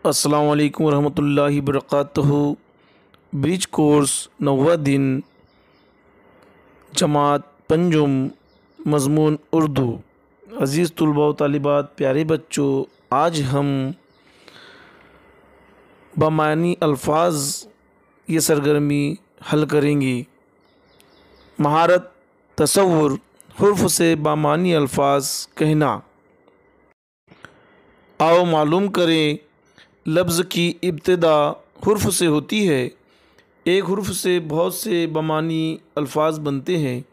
अस्सलामु अलैकुम वरहमतुल्लाहि वबरकातुहू। ब्रिज कोर्स 9वां दिन, जमात पंजुम, मज़मून उर्दू। अज़ीज़ तुलबा व तालिबात, प्यारे बच्चों, आज हम बमानी अल्फाज ये सरगर्मी हल करेंगे। महारत तसव्वुर, हुर्फ से बामानी अल्फाज कहना। आओ मालूम करें, लफ्ज़ की इब्तिदा हुर्फ से होती है। एक हुर्फ से बहुत से बमानी अल्फाज बनते हैं।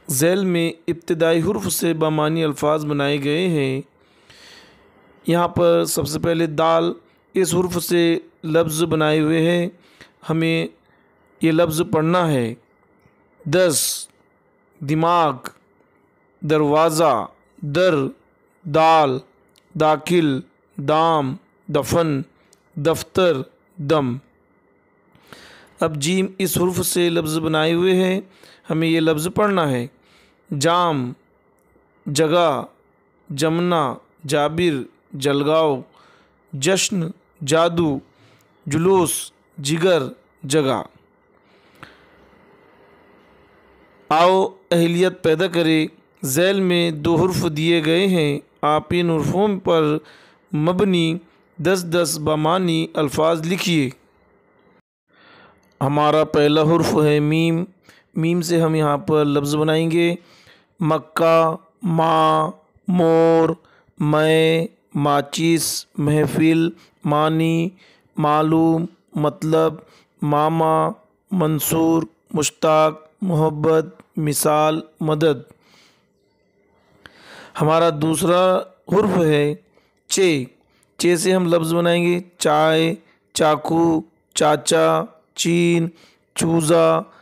ज़ैल में इब्तिदाई हुर्फ से बमानी अल्फाज बनाए गए हैं। यहाँ पर सबसे पहले दाल, इस हुर्फ से लफ्ज़ बनाए हुए हैं। हमें ये लफ्ज़ पढ़ना है। 10, दिमाग, दरवाज़ा, दर, दाल, दाखिल, दाम, दफन, दफ्तर, दम। अब जीम, इस हुर्फ से लफ्ज़ बनाए हुए हैं। हमें ये लफ्ज़ पढ़ना है। जाम, जगह, जमना, जाबिर, जलगाओ, जश्न, जादू, जुलूस, जिगर, जगह। आओ अहलियत पैदा करें। ज़ैल में 2 हुर्फ दिए गए हैं। आप इन हुर्फों पर मबनी 10-10 बमानी अल्फाज लिखिए। हमारा पहला हुर्फ है मीम। मीम से हम यहाँ पर लफ्ज़ बनाएंगे। मक्का, माँ, मोर, मैं, माचिस, महफिल, मानी, मालूम, मतलब, मामा, मंसूर, मुश्ताक, मोहब्बत, मिसाल, मदद। हमारा दूसरा हुर्फ है चे। चे से हम लफ्ज़ बनाएंगे। चाय, चाकू, चाचा, चीन, चूज़ा,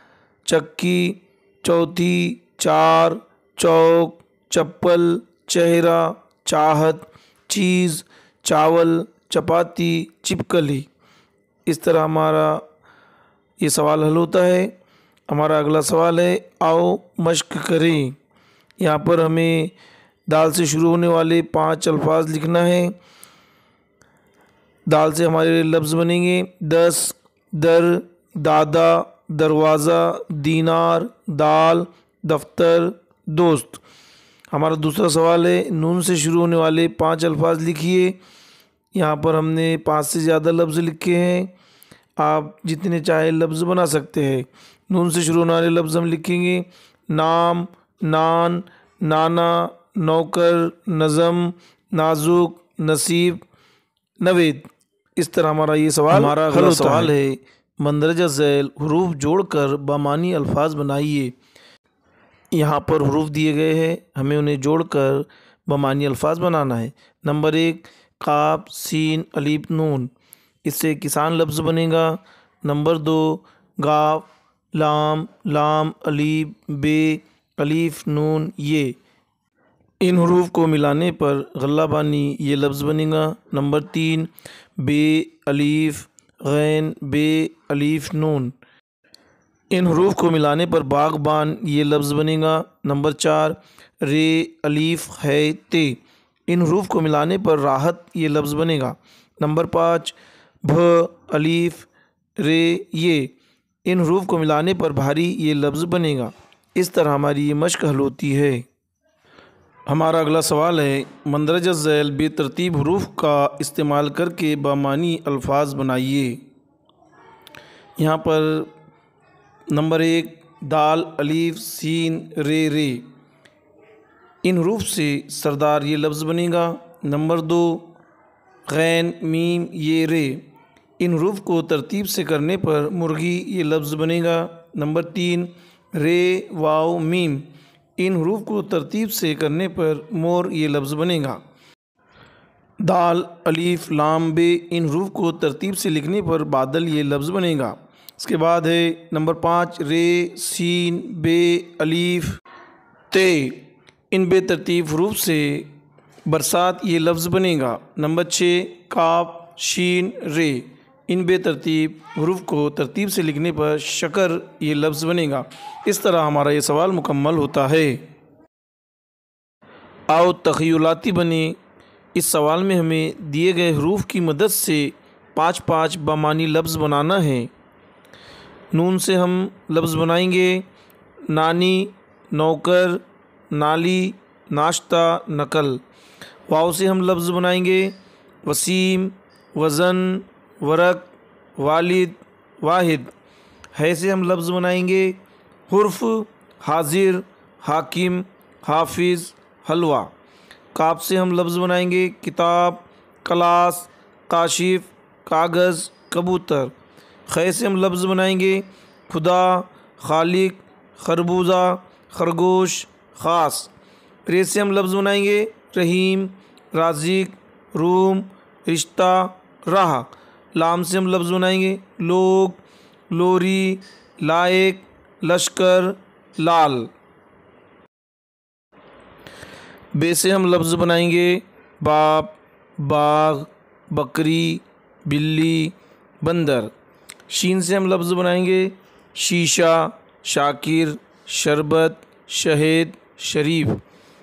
चक्की, चौथी, चार, चौक, चप्पल, चेहरा, चाहत, चीज़, चावल, चपाती, चिपकली। इस तरह हमारा ये सवाल हल होता है। हमारा अगला सवाल है, आओ मश्क करें। यहाँ पर हमें दाल से शुरू होने वाले 5 अल्फाज लिखना है। दाल से हमारे लफ्ज़ बनेंगे। 10, दर, दादा, दरवाज़ा, दीनार, दाल, दफ्तर, दोस्त। हमारा दूसरा सवाल है, नून से शुरू होने वाले 5 अल्फाज लिखिए। यहाँ पर हमने 5 से ज़्यादा लफ्ज़ लिखे हैं। आप जितने चाहे लफ्ज़ बना सकते हैं। नून से शुरू होने वाले लफ्ज़ हम लिखेंगे। नाम, नान, नाना, नौकर, नज़म, नाजुक, नसीब, नवेद। इस तरह हमारा ये सवाल हमारा अगला सवाल है, मंदरजा ज़ैल हुरूफ जोड़कर बामानी अल्फाज बनाइए। यहाँ पर हुरूफ दिए गए हैं, हमें उन्हें जोड़कर बामानी अल्फाज बनाना है। नंबर 1, काफ, सीन, अलीफ, नून। इससे किसान लफ्ज़ बनेगा। नंबर 2, गाफ, लाम, लाम, अलीफ, बे, अलीफ, नून, ये। इन हुरूफ को मिलाने पर गल्लाबानी ये लफ्ज़ बनेगा। नंबर 3, बे, अलीफ, गैन, बे, अलीफ, नून। इन हुरूफ को मिलाने पर बागबान ये लफ्ज़ बनेगा। नंबर 4, रे, अलीफ, है, ते। इन हुरूफ को मिलाने पर राहत ये लफ्ज़ बनेगा। नंबर 5, भ, अलीफ, रे, ये। इन हुरूफ को मिलाने पर भारी ये लफ्ज़ बनेगा। इस तरह हमारी ये मश्क हल होती है। हमारा अगला सवाल है, मंदरजा ज़ैल बेतरतीब हुरूफ का इस्तेमाल करके बामानी अल्फाज बनाइए। यहाँ पर नंबर 1, दाल, अलीफ, सीन, रे। इन हुरूफ से सरदार ये लफ्ज़ बनेगा। नंबर 2, गैन, मीम, ये, रे। इन हुरूफ को तरतीब से करने पर मुर्गी ये लफ्ज़ बनेगा। नंबर 3, रे, वाव, मीम। इन हुरूफ को तरतीब से करने पर मोर ये लफ्ज़ बनेगा। दाल, अलीफ, लाम, बे। इन हुरूफ को तरतीब से लिखने पर बादल ये लफ्ज़ बनेगा। इसके बाद है नंबर 5, रे, सीन, बे, अलीफ, ते। इन बेतरतीब हुरूफ से बरसात ये लफ्ज़ बनेगा। नंबर 6, काफ, शीन, रे। इन बेतरतीब हरूफ को तरतीब से लिखने पर शकर ये लफ्ज़ बनेगा। इस तरह हमारा ये सवाल मुकम्मल होता है। आओ तख़य्युलाती बने। इस सवाल में हमें दिए गए हरूफ की मदद से 5-5 बामानी लफ्ज़ बनाना है। नून से हम लफ्ज़ बनाएंगे नानी, नौकर, नाली, नाश्ता, नकल। वाव से हम लफ्ज़ बनाएंगे वसीम, वज़न, वरक, वालिद, वाहिद। है से हम लफ्ज़ बनाएंगे हुर्फ, हाजिर, हाकिम, हाफिज़, हलवा। काफ से हम लफ्ज़ बनाएंगे किताब, क्लास, काशिफ, कागज़, कबूतर। ख़ै से हम लफ्ज़ बनाएंगे खुदा, खालिक, खरबूजा, खरगोश, ख़ास। रे से हम लफ्ज़ बनाएंगे रहीम, राज़िक, रूम, रिश्ता, राह। लाम से हम लफ्ज़ बनाएंगे लोग, लोरी, लायक, लश्कर, लाल। बे से हम लफ्ज़ बनाएंगे बाप, बाग, बकरी, बिल्ली, बंदर। शीन से हम लफ्ज़ बनाएंगे शीशा, शाकिर, शरबत, शहद, शरीफ।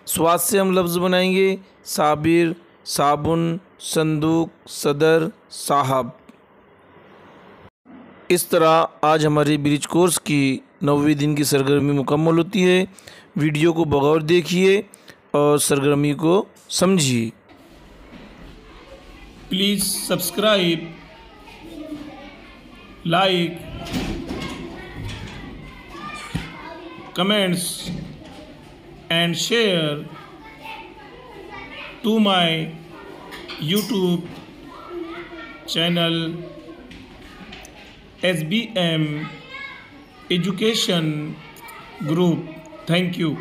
स्वाद से हम लफ्ज़ बनाएंगे साबिर, साबुन, संदूक, सदर, साहब। इस तरह आज हमारे ब्रिज कोर्स की 9वें दिन की सरगर्मी मुकम्मल होती है। वीडियो को बगौर देखिए और सरगर्मी को समझिए। Please subscribe, like, comments and share to my YouTube channel SBM Education Group. Thank you.